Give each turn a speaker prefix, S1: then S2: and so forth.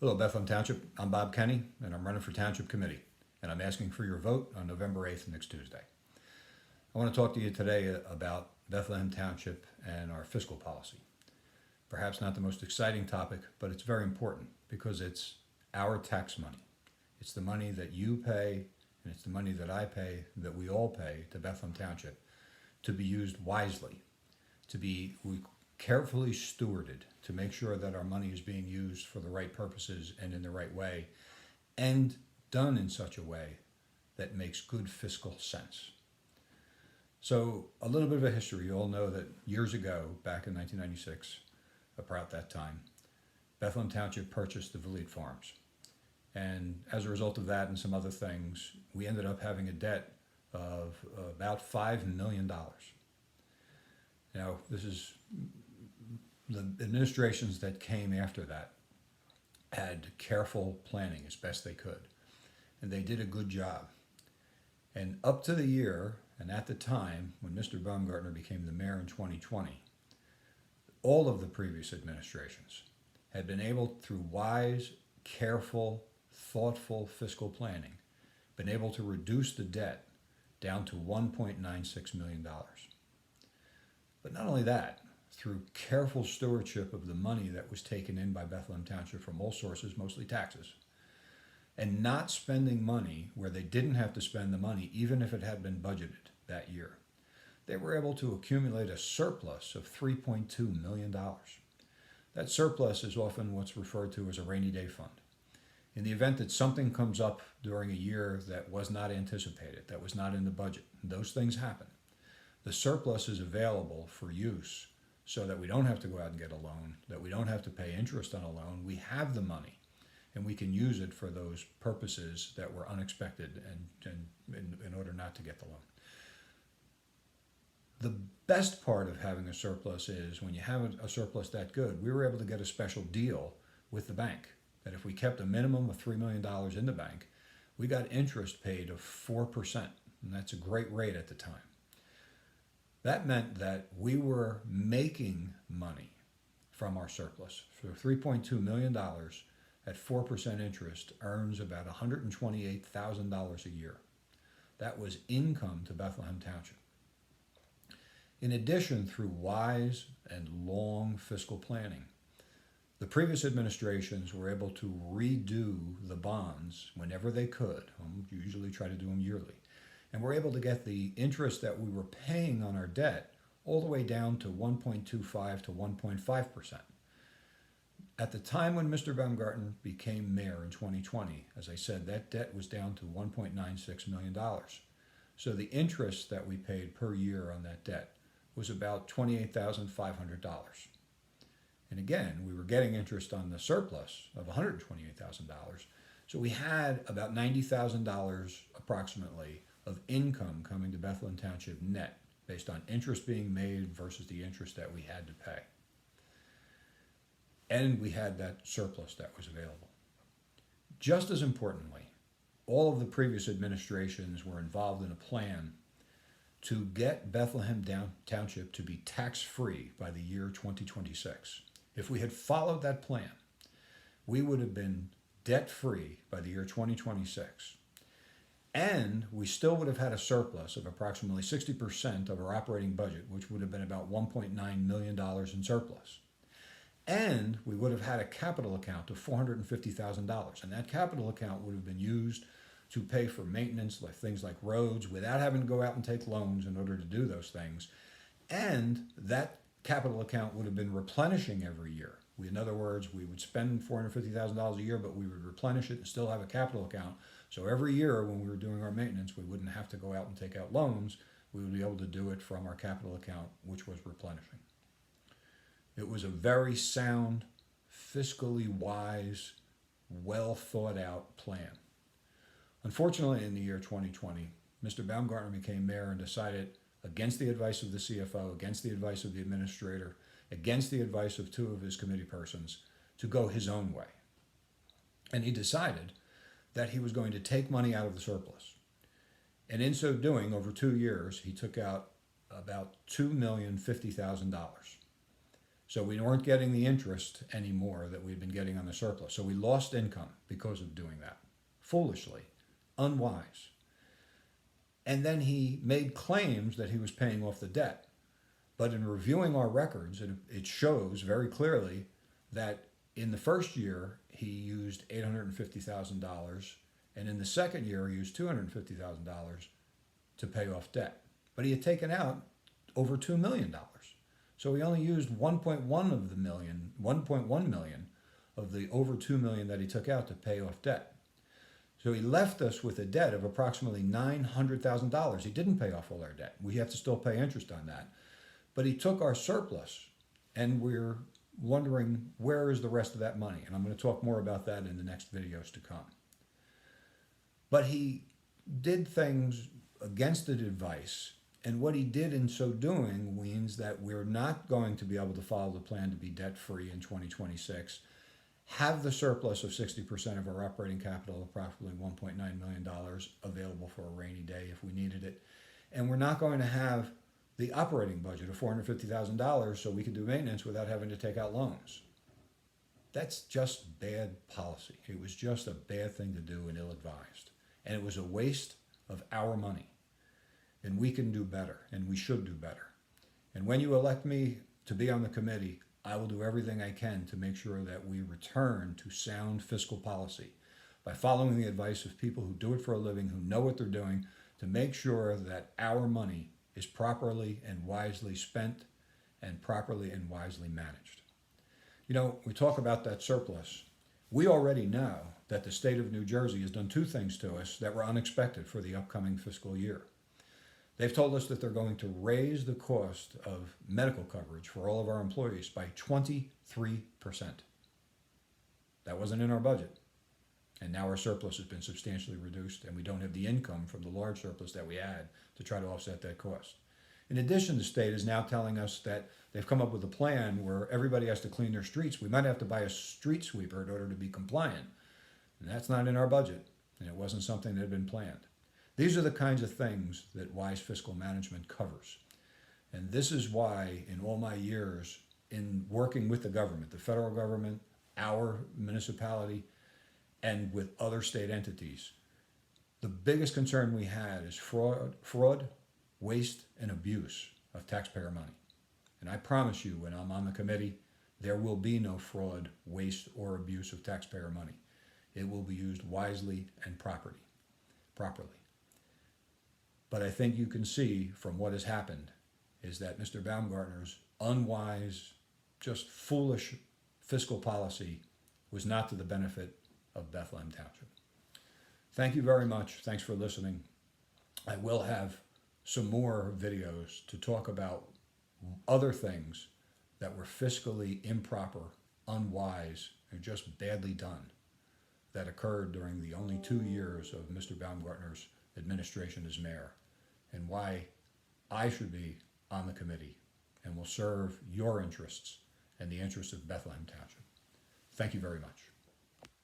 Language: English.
S1: Hello, Bethlehem Township. I'm Bob Kenny, and I'm running for Township Committee, and I'm asking for your vote on November 8th, next Tuesday. I want to talk to you today about Bethlehem Township and our fiscal policy. Perhaps not the most exciting topic, but it's very important because it's our tax money. It's the money that you pay, and it's the money that I pay, that we all pay to Bethlehem Township, to be used wisely, to be carefully stewarded, to make sure that our money is being used for the right purposes and in the right way, and done in such a way that makes good fiscal sense. So a little bit of a history. You all know that years ago, back in 1996, about that time, Bethlehem Township purchased the Valete Farms. And as a result of that and some other things, we ended up having a debt of about $5 million. Now, this is the administrations that came after that had careful planning as best they could, and they did a good job. And up to the year, and at the time when Mr. Baumgartner became the mayor in 2020, all of the previous administrations had been able, through wise, careful, thoughtful fiscal planning, been able to reduce the debt down to $1.96 million. But not only that, through careful stewardship of the money that was taken in by Bethlehem Township from all sources, mostly taxes, and not spending money where they didn't have to spend the money, even if it had been budgeted that year, they were able to accumulate a surplus of $3.2 million. That surplus is often what's referred to as a rainy day fund. In the event that something comes up during a year that was not anticipated, that was not in the budget, those things happen. The surplus is available for use so that we don't have to go out and get a loan, that we don't have to pay interest on a loan. We have the money, and we can use it for those purposes that were unexpected and in order not to get the loan. The best part of having a surplus is when you have a surplus that good, we were able to get a special deal with the bank that if we kept a minimum of $3 million in the bank, we got interest paid of 4%, and that's a great rate at the time. That meant that we were making money from our surplus. For $3.2 million at 4% interest earns about $128,000 a year. That was income to Bethlehem Township. In addition, through wise and long fiscal planning, the previous administrations were able to redo the bonds whenever they could. Usually try to do them yearly. And we're able to get the interest that we were paying on our debt all the way down to 1.25 to 1.5%. At the time when Mr. Baumgartner became mayor in 2020, as I said, that debt was down to $1.96 million. So the interest that we paid per year on that debt was about $28,500. And again, we were getting interest on the surplus of $128,000. So we had about $90,000 approximately of income coming to Bethlehem Township net based on interest being made versus the interest that we had to pay. And we had that surplus that was available. Just as importantly, all of the previous administrations were involved in a plan to get Bethlehem Township to be tax-free by the year 2026. If we had followed that plan, we would have been debt-free by the year 2026. And we still would have had a surplus of approximately 60% of our operating budget, which would have been about $1.9 million in surplus. And we would have had a capital account of $450,000. And that capital account would have been used to pay for maintenance, like things like roads, without having to go out and take loans in order to do those things. And that capital account would have been replenishing every year. In other words, we would spend $450,000 a year, but we would replenish it and still have a capital account. So every year when we were doing our maintenance, we wouldn't have to go out and take out loans. We would be able to do it from our capital account, which was replenishing. It was a very sound, fiscally wise, well thought out plan. Unfortunately, in the year 2020, Mr. Baumgartner became mayor and decided, against the advice of the CFO, against the advice of the administrator, against the advice of two of his committee persons, to go his own way. And he decided that he was going to take money out of the surplus. And in so doing, over 2 years, he took out about $2,050,000. So we weren't getting the interest anymore that we'd been getting on the surplus. So we lost income because of doing that. Foolishly, unwise. And then he made claims that he was paying off the debt. But in reviewing our records, it shows very clearly that in the first year, he used $850,000, and in the second year, he used $250,000 to pay off debt. But he had taken out over $2 million. So he only used 1.1 of the million, 1.1 million of the over 2 million that he took out to pay off debt. So he left us with a debt of approximately $900,000. He didn't pay off all our debt. We have to still pay interest on that. But he took our surplus, and we're wondering where is the rest of that money. And I'm going to talk more about that in the next videos to come. But he did things against the advice, and what he did in so doing means that we're not going to be able to follow the plan to be debt-free in 2026, have the surplus of 60% of our operating capital, approximately $1.9 million, available for a rainy day if we needed it, and we're not going to have the operating budget of $450,000 so we can do maintenance without having to take out loans. That's just bad policy. It was just a bad thing to do and ill-advised. And it was a waste of our money. And we can do better, and we should do better. And when you elect me to be on the committee, I will do everything I can to make sure that we return to sound fiscal policy by following the advice of people who do it for a living, who know what they're doing, to make sure that our money is properly and wisely spent and properly and wisely managed. You know, we talk about that surplus. We already know that the state of New Jersey has done two things to us that were unexpected for the upcoming fiscal year. They've told us that they're going to raise the cost of medical coverage for all of our employees by 23%. That wasn't in our budget. And now our surplus has been substantially reduced, and we don't have the income from the large surplus that we had to try to offset that cost. In addition, the state is now telling us that they've come up with a plan where everybody has to clean their streets. We might have to buy a street sweeper in order to be compliant. And that's not in our budget, and it wasn't something that had been planned. These are the kinds of things that wise fiscal management covers. And this is why, in all my years in working with the government, the federal government, our municipality, and with other state entities, the biggest concern we had is fraud, waste, and abuse of taxpayer money. And I promise you, when I'm on the committee, there will be no fraud, waste, or abuse of taxpayer money. It will be used wisely and properly. But I think you can see from what has happened is that Mr. Baumgartner's unwise, just foolish fiscal policy was not to the benefit of Bethlehem Township. Thank you very much. Thanks for listening. I will have some more videos to talk about other things that were fiscally improper, unwise, and just badly done that occurred during the only 2 years of Mr. Baumgartner's administration as mayor, and why I should be on the committee and will serve your interests and the interests of Bethlehem Township. Thank you very much.